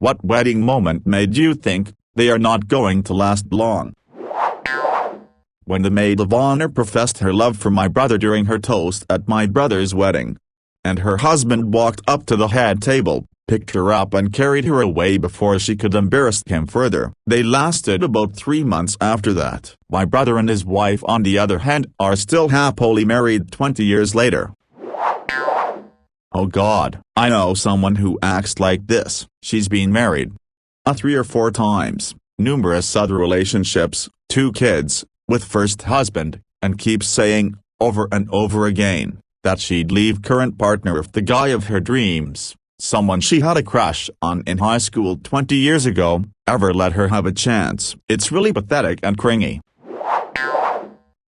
What wedding moment made you think they are not going to last long? When the maid of honor professed her love for my brother during her toast at my brother's wedding, and her husband walked up to the head table, picked her up and carried her away before she could embarrass him further. They lasted about 3 months after that. My brother and his wife, on the other hand, are still happily married 20 years later. Oh God, I know someone who acts like this. She's been married 3 or 4 times, numerous other relationships, 2 kids, with first husband, and keeps saying, over and over again, that she'd leave current partner if the guy of her dreams, someone she had a crush on in high school 20 years ago, ever let her have a chance. It's really pathetic and cringy.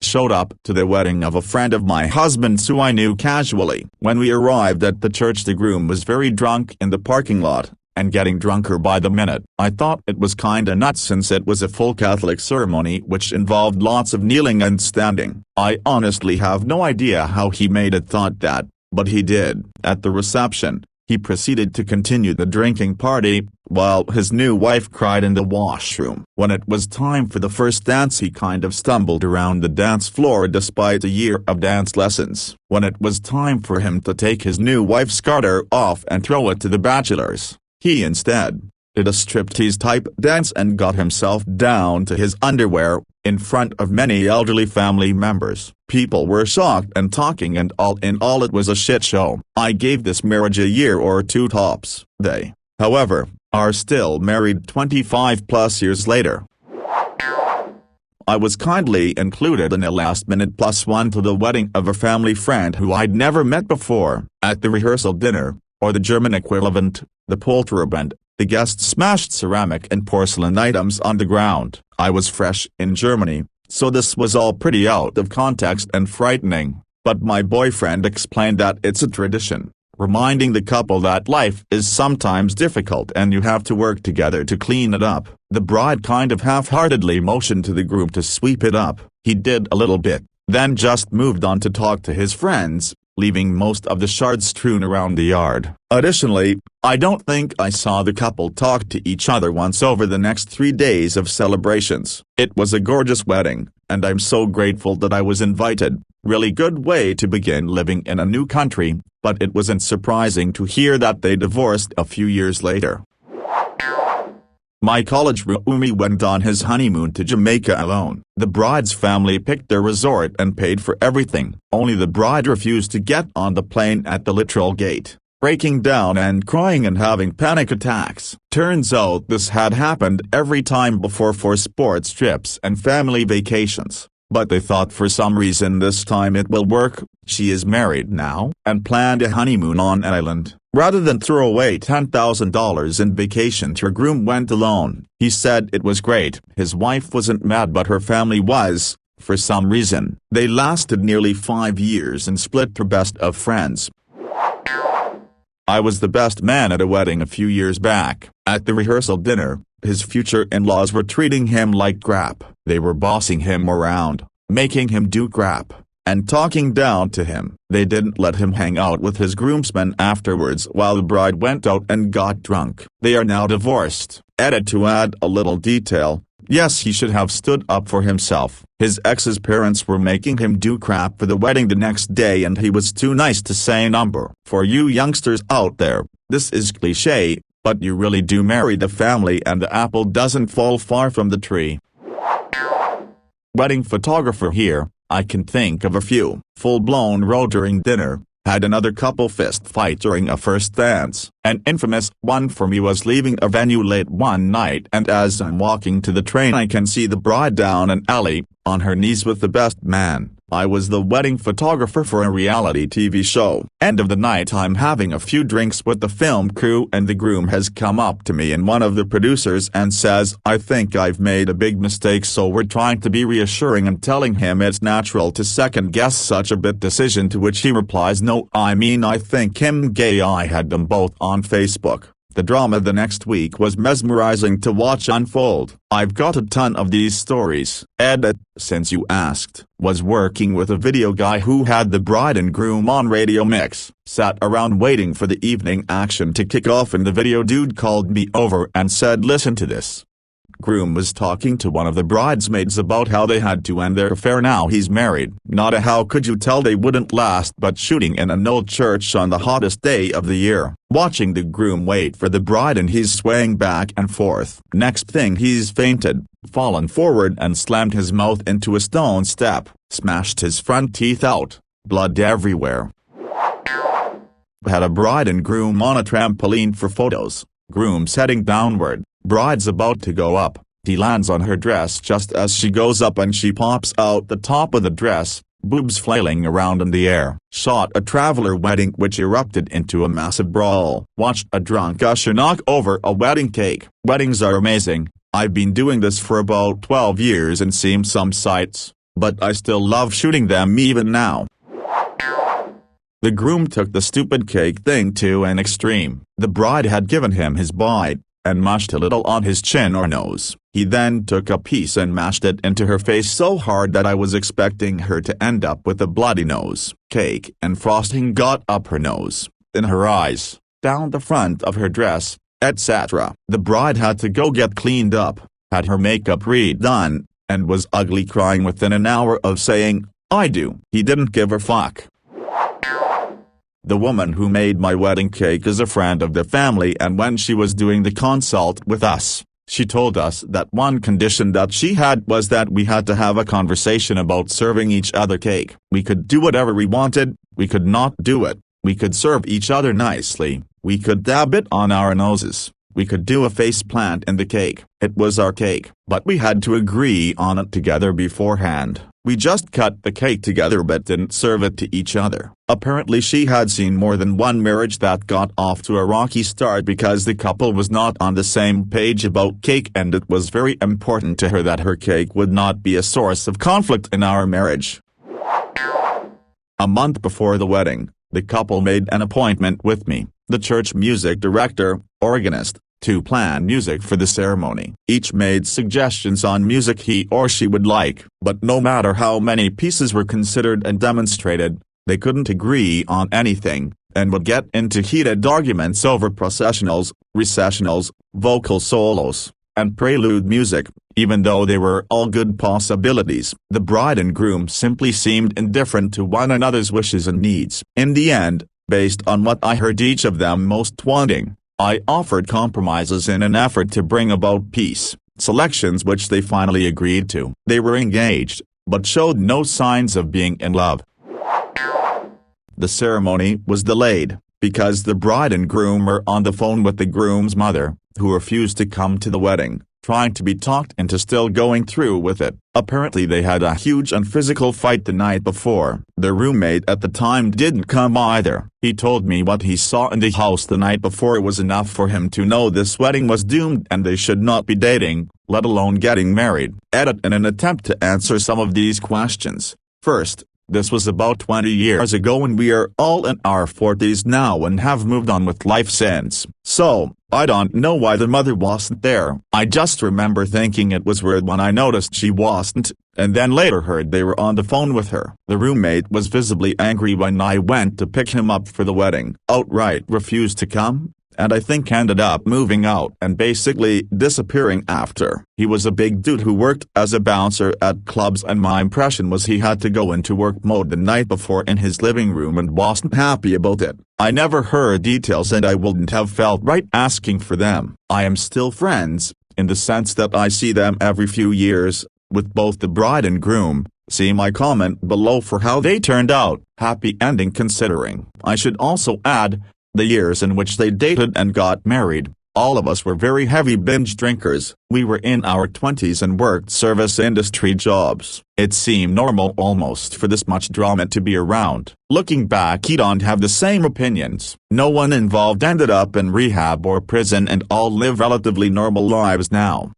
Showed up to the wedding of a friend of my husband's who I knew casually. When we arrived at the church, the groom was very drunk in the parking lot, and getting drunker by the minute. I thought it was kinda nuts since it was a full Catholic ceremony which involved lots of kneeling and standing. I honestly have no idea how he made it thought that, but he did. At the reception, he proceeded to continue the drinking party, while his new wife cried in the washroom. When it was time for the first dance, he kind of stumbled around the dance floor despite a year of dance lessons. When it was time for him to take his new wife's garter off and throw it to the bachelors, he instead did a striptease type dance and got himself down to his underwear, in front of many elderly family members. People were shocked and talking, and all in all it was a shit show. I gave this marriage a year or 2 tops. They, however, are still married 25 plus years later. I was kindly included in a last-minute +1 to the wedding of a family friend who I'd never met before. At the rehearsal dinner, or the German equivalent, the Polterabend, the guests smashed ceramic and porcelain items on the ground. I was fresh in Germany, so this was all pretty out of context and frightening, but my boyfriend explained that it's a tradition, reminding the couple that life is sometimes difficult and you have to work together to clean it up. The bride kind of half-heartedly motioned to the groom to sweep it up. He did a little bit, then just moved on to talk to his friends, leaving most of the shards strewn around the yard. Additionally, I don't think I saw the couple talk to each other once over the next 3 days of celebrations. It was a gorgeous wedding, and I'm so grateful that I was invited. Really good way to begin living in a new country, but it wasn't surprising to hear that they divorced a few years later. My college roomie went on his honeymoon to Jamaica alone. The bride's family picked their resort and paid for everything. Only the bride refused to get on the plane at the literal gate, breaking down and crying and having panic attacks. Turns out this had happened every time before for sports trips and family vacations, but they thought for some reason this time it will work. She is married now, and planned a honeymoon on an island. Rather than throw away $10,000 in vacation, her groom went alone. He said it was great. His wife wasn't mad, but her family was, for some reason. They lasted nearly 5 years and split for best of friends. I was the best man at a wedding a few years back. At the rehearsal dinner, his future in-laws were treating him like crap. They were bossing him around, making him do crap, and talking down to him. They didn't let him hang out with his groomsmen afterwards while the bride went out and got drunk. They are now divorced. Edit to add a little detail, yes, he should have stood up for himself. His ex's parents were making him do crap for the wedding the next day, and he was too nice to say number. For you youngsters out there, this is cliché, but you really do marry the family and the apple doesn't fall far from the tree. Wedding photographer here. I can think of a few. Full-blown row during dinner, had another couple fist fight during a first dance. An infamous one for me was leaving a venue late one night, and as I'm walking to the train I can see the bride down an alley, on her knees with the best man. I was the wedding photographer for a reality TV show. End of the night, I'm having a few drinks with the film crew, and the groom has come up to me and one of the producers and says, I think I've made a big mistake. So we're trying to be reassuring and telling him it's natural to second guess such a big decision, to which he replies, no, I mean I think him gay. I had them both on Facebook. The drama the next week was mesmerizing to watch unfold. I've got a ton of these stories. Edit, since you asked, was working with a video guy who had the bride and groom on radio mix. Sat around waiting for the evening action to kick off and the video dude called me over and said, "Listen to this." Groom was talking to one of the bridesmaids about how they had to end their affair now he's married. Not a how could you tell they wouldn't last, but shooting in an old church on the hottest day of the year. Watching the groom wait for the bride and he's swaying back and forth. Next thing he's fainted, fallen forward and slammed his mouth into a stone step, smashed his front teeth out, blood everywhere. Had a bride and groom on a trampoline for photos. Groom's heading downward. Bride's about to go up. He lands on her dress just as she goes up and she pops out the top of the dress, boobs flailing around in the air. Shot a traveler wedding which erupted into a massive brawl. Watched a drunk usher knock over a wedding cake. Weddings are amazing. I've been doing this for about 12 years and seen some sights, but I still love shooting them even now. The groom took the stupid cake thing to an extreme. The bride had given him his bite, and mushed a little on his chin or nose. He then took a piece and mashed it into her face so hard that I was expecting her to end up with a bloody nose. Cake and frosting got up her nose, in her eyes, down the front of her dress, etc. The bride had to go get cleaned up, had her makeup redone, and was ugly crying within an hour of saying, "I do." He didn't give a fuck. The woman who made my wedding cake is a friend of the family, and when she was doing the consult with us, she told us that one condition that she had was that we had to have a conversation about serving each other cake. We could do whatever we wanted, we could not do it, we could serve each other nicely, we could dab it on our noses, we could do a face plant in the cake. It was our cake, but we had to agree on it together beforehand. We just cut the cake together but didn't serve it to each other. Apparently she had seen more than one marriage that got off to a rocky start because the couple was not on the same page about cake, and it was very important to her that her cake would not be a source of conflict in our marriage. A month before the wedding, the couple made an appointment with me, the church music director, organist, to plan music for the ceremony. Each made suggestions on music he or she would like, but no matter how many pieces were considered and demonstrated, they couldn't agree on anything, and would get into heated arguments over processionals, recessionals, vocal solos, and prelude music, even though they were all good possibilities. The bride and groom simply seemed indifferent to one another's wishes and needs. In the end, based on what I heard each of them most wanting, I offered compromises in an effort to bring about peace, selections which they finally agreed to. They were engaged, but showed no signs of being in love. The ceremony was delayed, because the bride and groom were on the phone with the groom's mother, who refused to come to the wedding, trying to be talked into still going through with it. Apparently they had a huge and physical fight the night before. Their roommate at the time didn't come either. He told me what he saw in the house the night before was enough for him to know this wedding was doomed and they should not be dating, let alone getting married. Edit, in an attempt to answer some of these questions. First, this was about 20 years ago and we are all in our 40s now and have moved on with life since. So, I don't know why the mother wasn't there. I just remember thinking it was weird when I noticed she wasn't, and then later heard they were on the phone with her. The roommate was visibly angry when I went to pick him up for the wedding. Outright refused to come, and I think ended up moving out and basically disappearing after. He was a big dude who worked as a bouncer at clubs, and my impression was he had to go into work mode the night before in his living room and wasn't happy about it. I never heard details and I wouldn't have felt right asking for them. I am still friends, in the sense that I see them every few years, with both the bride and groom. See my comment below for how they turned out. Happy ending considering. I should also add, the years in which they dated and got married, all of us were very heavy binge drinkers. We were in our 20s and worked service industry jobs. It seemed normal almost for this much drama to be around. Looking back, I don't have the same opinions. No one involved ended up in rehab or prison and all live relatively normal lives now.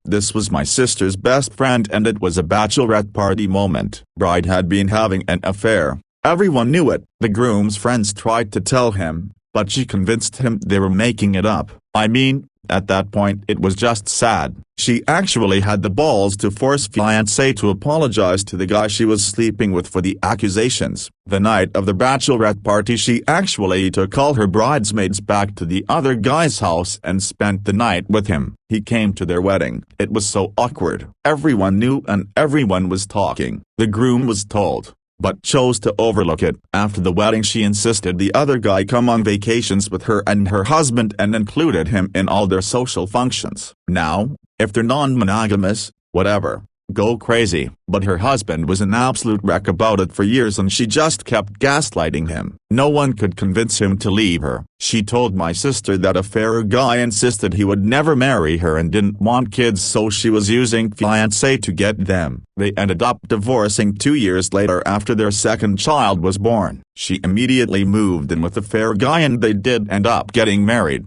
This was my sister's best friend and it was a bachelorette party moment. Bride had been having an affair. Everyone knew it. The groom's friends tried to tell him, but she convinced him they were making it up. I mean, at that point it was just sad. She actually had the balls to force fiancé to apologize to the guy she was sleeping with for the accusations. The night of the bachelorette party she actually took all her bridesmaids back to the other guy's house and spent the night with him. He came to their wedding. It was so awkward. Everyone knew and everyone was talking. The groom was told, but chose to overlook it. After the wedding she insisted the other guy come on vacations with her and her husband and included him in all their social functions. Now, if they're non-monogamous, whatever, go crazy. But her husband was an absolute wreck about it for years and she just kept gaslighting him. No one could convince him to leave her. She told my sister that a fairer guy insisted he would never marry her and didn't want kids, so she was using fiancé to get them. They ended up divorcing 2 years later after their second child was born. She immediately moved in with the fair guy and they did end up getting married.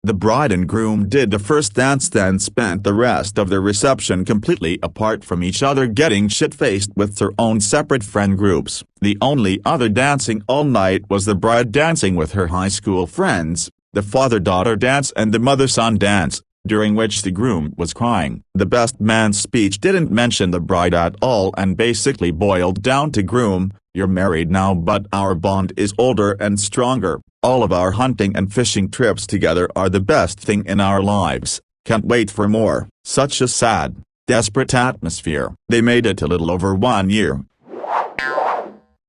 The bride and groom did the first dance, then spent the rest of their reception completely apart from each other, getting shit-faced with their own separate friend groups. The only other dancing all night was the bride dancing with her high school friends, the father-daughter dance and the mother-son dance, during which the groom was crying. The best man's speech didn't mention the bride at all and basically boiled down to groom, "You're married now, but our bond is older and stronger. All of our hunting and fishing trips together are the best thing in our lives. Can't wait for more." Such a sad, desperate atmosphere. They made it a little over 1 year.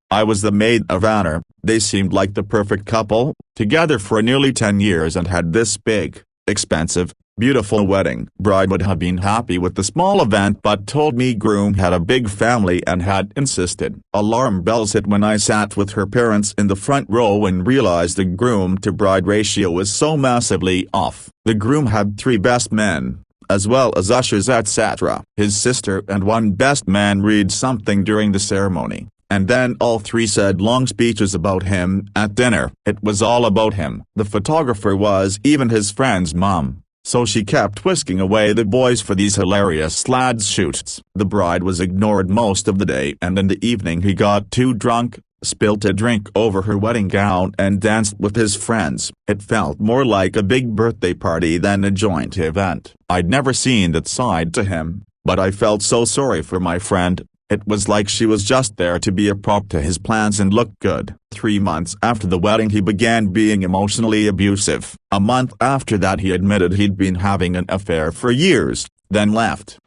I was the maid of honor. They seemed like the perfect couple, together for nearly 10 years and had this big, expensive, beautiful wedding. Bride would have been happy with the small event but told me groom had a big family and had insisted. Alarm bells hit when I sat with her parents in the front row and realized the groom to bride ratio was so massively off. The groom had 3 best men, as well as ushers etc. His sister and one best man read something during the ceremony, and then all 3 said long speeches about him at dinner. It was all about him. The photographer was even his friend's mom, so she kept whisking away the boys for these hilarious lads shoots. The bride was ignored most of the day, and in the evening he got too drunk, spilt a drink over her wedding gown and danced with his friends. It felt more like a big birthday party than a joint event. I'd never seen that side to him, but I felt so sorry for my friend. It was like she was just there to be a prop to his plans and look good. 3 months after the wedding he began being emotionally abusive. A month after that he admitted he'd been having an affair for years, then left.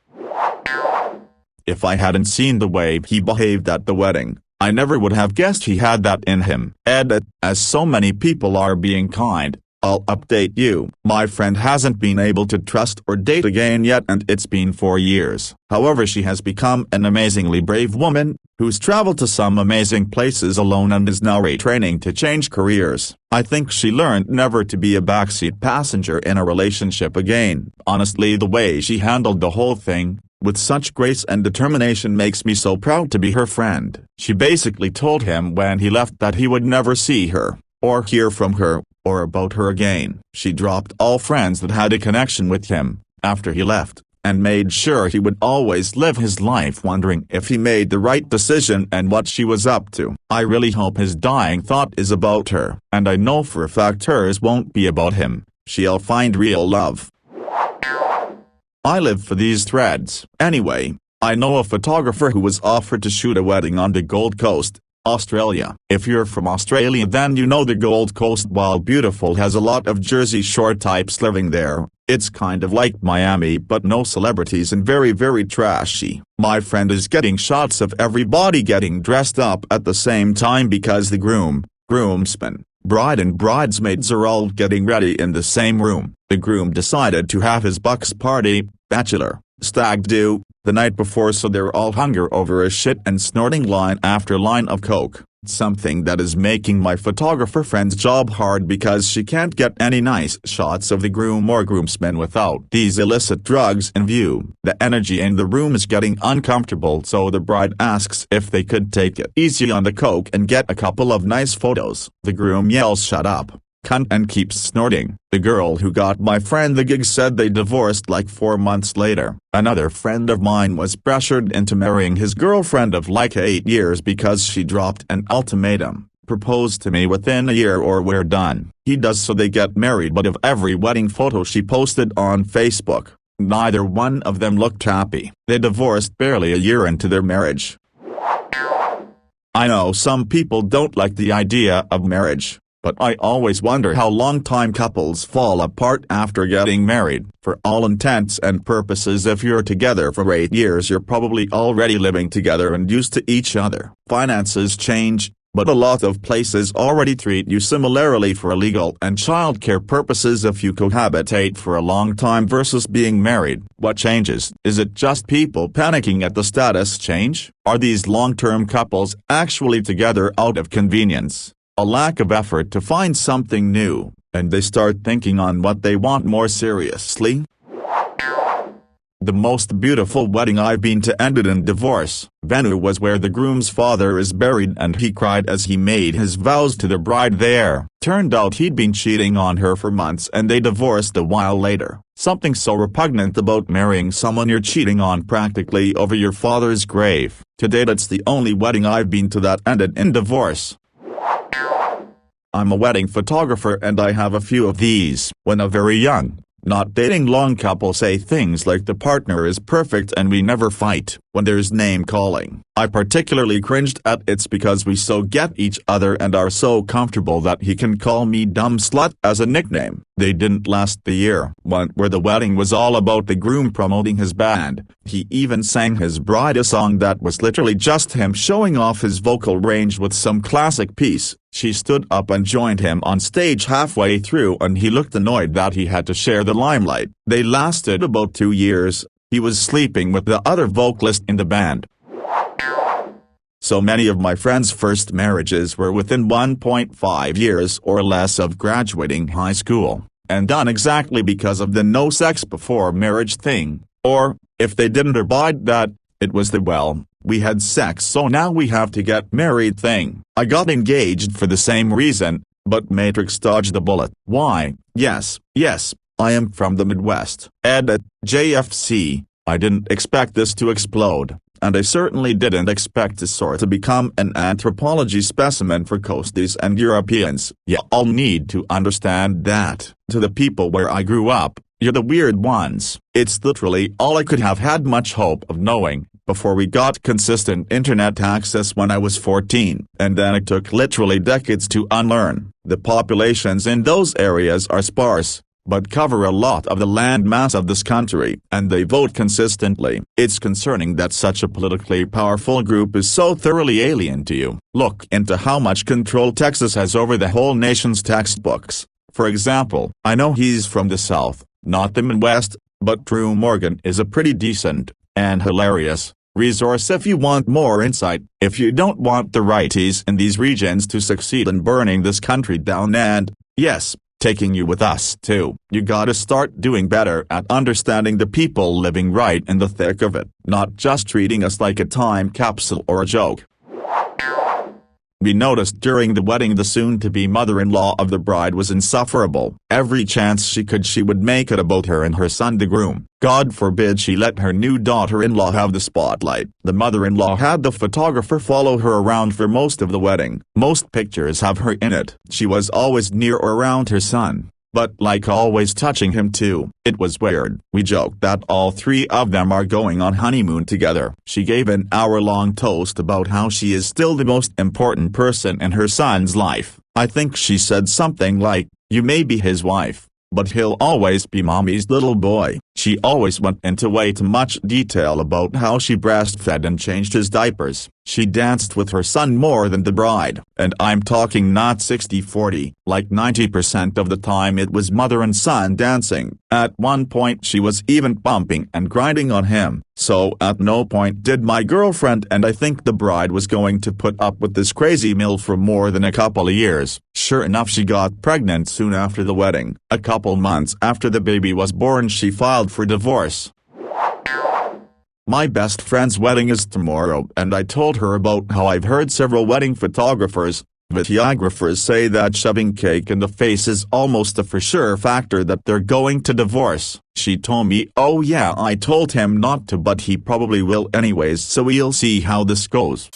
If I hadn't seen the way he behaved at the wedding, I never would have guessed he had that in him. Edit, as so many people are being kind, I'll update you. My friend hasn't been able to trust or date again yet, and it's been 4 years. However, she has become an amazingly brave woman, who's traveled to some amazing places alone and is now retraining to change careers. I think she learned never to be a backseat passenger in a relationship again. Honestly, the way she handled the whole thing, with such grace and determination, makes me so proud to be her friend. She basically told him when he left that he would never see her, or hear from her, or about her again. She dropped all friends that had a connection with him, after he left, and made sure he would always live his life wondering if he made the right decision and what she was up to. I really hope his dying thought is about her, and I know for a fact hers won't be about him. She'll find real love. I live for these threads. Anyway, I know a photographer who was offered to shoot a wedding on the Gold Coast, Australia. If you're from Australia, then you know the Gold Coast, while beautiful, has a lot of Jersey Shore types living there. It's kind of like Miami but no celebrities and very trashy. My friend is getting shots of everybody getting dressed up at the same time because the groomsmen, bride and bridesmaids are all getting ready in the same room. The groom decided to have his bucks party, bachelor, stag do, the night before, so they're all hunger over a shit and snorting line after line of coke. Something that is making my photographer friend's job hard because she can't get any nice shots of the groom or groomsmen without these illicit drugs in view. The energy in the room is getting uncomfortable, so the bride asks if they could take it easy on the coke and get a couple of nice photos. The groom yells "Shut up, cunt," and keeps snorting. The girl who got my friend the gig said they divorced like 4 months later. Another friend of mine was pressured into marrying his girlfriend of like 8 years because she dropped an ultimatum. propose to me within a year or we're done. He does, so they get married, but of every wedding photo she posted on Facebook, neither one of them looked happy. They divorced barely a year into their marriage. I know some people don't like the idea of marriage, but I always wonder how long-time couples fall apart after getting married. For all intents and purposes, if you're together for 8 years, you're probably already living together and used to each other. Finances change, but a lot of places already treat you similarly for legal and childcare purposes if you cohabitate for a long time versus being married. What changes? Is it just people panicking at the status change? Are these long-term couples actually together out of convenience, a lack of effort to find something new, and they start thinking on what they want more seriously? The most beautiful wedding I've been to ended in divorce. Venue was where the groom's father is buried, and he cried as he made his vows to the bride there. Turned out he'd been cheating on her for months and they divorced a while later. Something so repugnant about marrying someone you're cheating on practically over your father's grave. To date, it's the only wedding I've been to that ended in divorce. I'm a wedding photographer and I have a few of these. When a very young, not dating long couple say things like the partner is perfect and we never fight. When there's name calling, I particularly cringed at it's because we so get each other and are so comfortable that he can call me dumb slut as a nickname. They didn't last the year. One where the wedding was all about the groom promoting his band. He even sang his bride a song that was literally just him showing off his vocal range with some classic piece. She stood up and joined him on stage halfway through and he looked annoyed that he had to share the limelight. They lasted about 2 years. He was sleeping with the other vocalist in the band. So many of my friends' first marriages were within 1.5 years or less of graduating high school, and done exactly because of the no sex before marriage thing, or, if they didn't abide that, it was the well, we had sex so now we have to get married thing. I got engaged for the same reason, but Matrix dodged the bullet. Why? Yes, I am from the Midwest. Edit, JFC, I didn't expect this to explode, and I certainly didn't expect this sort to become an anthropology specimen for coasties and Europeans. Y'all need to understand that, to the people where I grew up, you're the weird ones. It's literally all I could have had much hope of knowing, before we got consistent internet access when I was 14, and then it took literally decades to unlearn. The populations in those areas are sparse, but cover a lot of the landmass of this country, and they vote consistently. It's concerning that such a politically powerful group is so thoroughly alien to you. Look into how much control Texas has over the whole nation's textbooks. For example, I know he's from the South, not the Midwest, but Drew Morgan is a pretty decent, and hilarious, resource if you want more insight. If you don't want the righties in these regions to succeed in burning this country down and, yes, taking you with us too, you gotta start doing better at understanding the people living right in the thick of it, not just treating us like a time capsule or a joke. We noticed during the wedding the soon-to-be mother-in-law of the bride was insufferable. Every chance she could she would make it about her and her son the groom. God forbid she let her new daughter-in-law have the spotlight. The mother-in-law had the photographer follow her around for most of the wedding. Most pictures have her in it. She was always near or around her son, but like always touching him too. It was weird. We joked that all three of them are going on honeymoon together. She gave an hour-long toast about how she is still the most important person in her son's life. I think she said something like, "You may be his wife, but he'll always be mommy's little boy." She always went into way too much detail about how she breastfed and changed his diapers. She danced with her son more than the bride, and I'm talking not 60-40, like 90% of the time it was mother and son dancing. At one point she was even bumping and grinding on him. So at no point did my girlfriend and I think the bride was going to put up with this crazy MILF for more than a couple of years. Sure enough, she got pregnant soon after the wedding. A couple months after the baby was born she filed for divorce. My best friend's wedding is tomorrow, and I told her about how I've heard several wedding photographers, videographers say that shoving cake in the face is almost a for sure factor that they're going to divorce. She told me, "Oh yeah, I told him not to, but he probably will anyways, so we'll see how this goes."